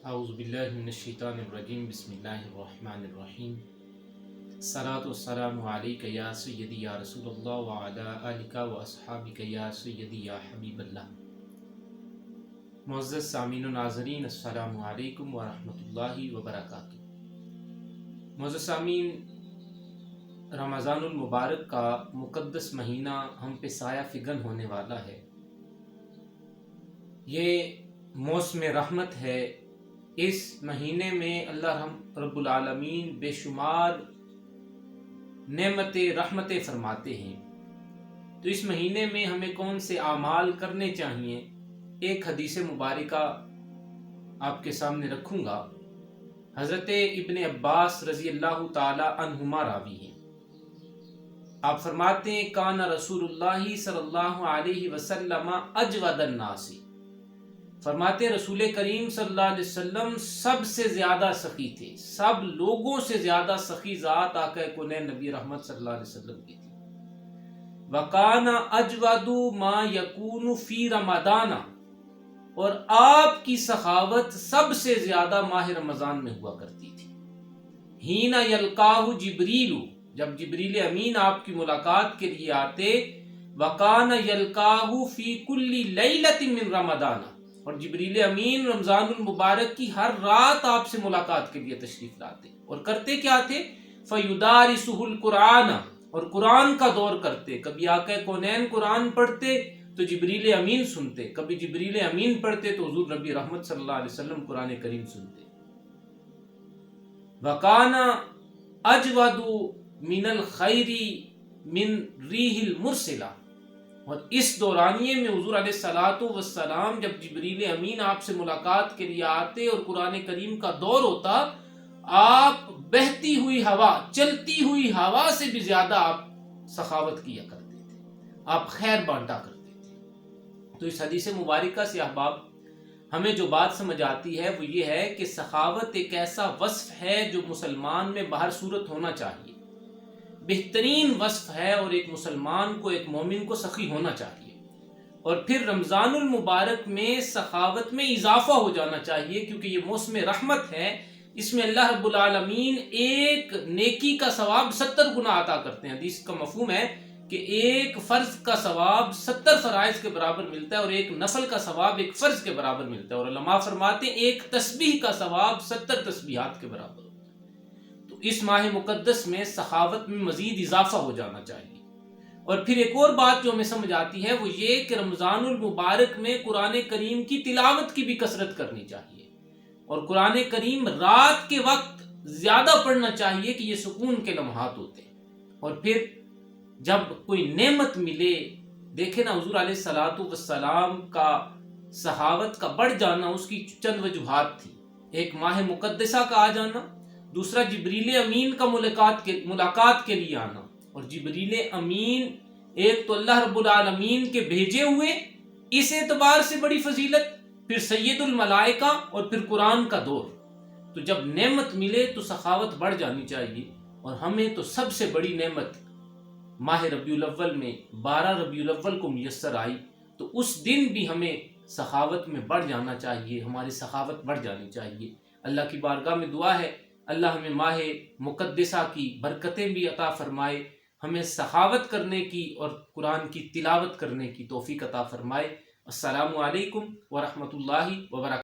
اعوذ باللہ من الشیطان الرجیم بسم اللہ الرحمن الرحیم الصلاۃ والسلام علیک یا سیدی یا رسول اللہ وعلی آلک و اصحابک یا سیدی یا حبیب اللہ۔ معزز سامعین و ناظرین، السلام علیکم ورحمۃ اللہ وبرکاتہ۔ معزز سامعین، رمضان المبارک کا مقدس مہینہ ہم پہ سایہ فگن ہونے والا ہے۔ یہ موسم رحمت ہے۔ اس مہینے میں اللہ رب العالمین بے شمار نعمتیں رحمتیں فرماتے ہیں۔ تو اس مہینے میں ہمیں کون سے اعمال کرنے چاہیے، ایک حدیث مبارکہ آپ کے سامنے رکھوں گا۔ حضرت ابن عباس رضی اللہ تعالی عنہما راوی ہیں۔ آپ فرماتے ہیں کان رسول اللہ صلی اللہ علیہ وسلم اجود الناس، فرماتے ہیں رسول کریم صلی اللہ علیہ وسلم سب سے زیادہ سخی تھے، سب لوگوں سے زیادہ سخی ذات آقا کونین نبی رحمت صلی اللہ علیہ وسلم کی تھی۔ وَقَانَ أَجْوَدُ مَا يَكُونُ فِي رَمَضَانَ، اور آپ کی سخاوت سب سے زیادہ ماہ رمضان میں ہوا کرتی تھی۔ حین یلقاہ جبریل، جب جبریل امین آپ کی ملاقات کے لیے آتے، وَقَانَ یلقاہ فِي كُلِّ لَيْلَةٍ مِّن رَمَضَانَ، اور جبریل امین رمضان المبارک کی ہر رات آپ سے ملاقات کے لیے تشریف لاتے، اور کرتے کیا تھے؟ فَيُدَارِسُهُ الْقُرْآنَ، اور قرآن کا دور کرتے۔ کبھی آقا کونین قرآن پڑھتے تو جبریل امین سنتے، کبھی جبریل امین پڑھتے تو حضور نبی رحمت صلی اللہ علیہ وسلم قرآن کریم سنتے۔ وَقَانَ أَجْوَدُ مِنَ الْخَيْرِ مِنْ رِيحِ الْمُرْسِلَةِ، اور اس دورانیے میں حضور علیہ الصلوۃ والسلام جب جبریل امین آپ سے ملاقات کے لیے آتے اور قرآن کریم کا دور ہوتا، آپ بہتی ہوئی ہوا، چلتی ہوئی ہوا سے بھی زیادہ آپ سخاوت کیا کرتے تھے، آپ خیر بانٹا کرتے تھے۔ تو اس حدیث مبارکہ سے احباب ہمیں جو بات سمجھ آتی ہے وہ یہ ہے کہ سخاوت ایک ایسا وصف ہے جو مسلمان میں بہر صورت ہونا چاہیے، بہترین وصف ہے، اور ایک مسلمان کو، ایک مومن کو سخی ہونا چاہیے۔ اور پھر رمضان المبارک میں سخاوت میں اضافہ ہو جانا چاہیے، کیونکہ یہ موسم رحمت ہے۔ اس میں اللہ رب العالمین ایک نیکی کا ثواب 70 گنا عطا کرتے ہیں۔ حدیث کا مفہوم ہے کہ ایک فرض کا ثواب 70 فرائض کے برابر ملتا ہے، اور ایک نفل کا ثواب ایک فرض کے برابر ملتا ہے، اور علماء فرماتے ہیں ایک تسبیح کا ثواب 70 تسبیحات کے برابر۔ تو اس ماہ مقدس میں سخاوت میں مزید اضافہ ہو جانا چاہیے۔ اور پھر ایک اور بات جو ہمیں سمجھ آتی ہے وہ یہ کہ رمضان المبارک میں قرآن کریم کی تلاوت کی بھی کثرت کرنی چاہیے، اور قرآن کریم رات کے وقت زیادہ پڑھنا چاہیے کہ یہ سکون کے لمحات ہوتے ہیں۔ اور پھر جب کوئی نعمت ملے، دیکھیں نا حضور علیہ الصلوۃ والسلام کا سخاوت کا بڑھ جانا، اس کی چند وجوہات تھی۔ ایک ماہ مقدسہ کا آ جانا، دوسرا جبریل امین کا ملاقات کے لیے آنا، اور جبریل امین ایک تو اللہ رب العالمین کے بھیجے ہوئے، اس اعتبار سے بڑی فضیلت، پھر سید الملائکہ، اور پھر قرآن کا دور۔ تو جب نعمت ملے تو سخاوت بڑھ جانی چاہیے، اور ہمیں تو سب سے بڑی نعمت ماہ ربیع الاول میں 12 ربیع الاول کو میسر آئی، تو اس دن بھی ہمیں سخاوت میں بڑھ جانا چاہیے، ہماری سخاوت بڑھ جانی چاہیے۔ اللہ کی بارگاہ میں دعا ہے اللہ ہمیں ماہ مقدسہ کی برکتیں بھی عطا فرمائے، ہمیں سخاوت کرنے کی اور قرآن کی تلاوت کرنے کی توفیق عطا فرمائے۔ السلام علیکم ورحمۃ اللہ وبرکاتہ۔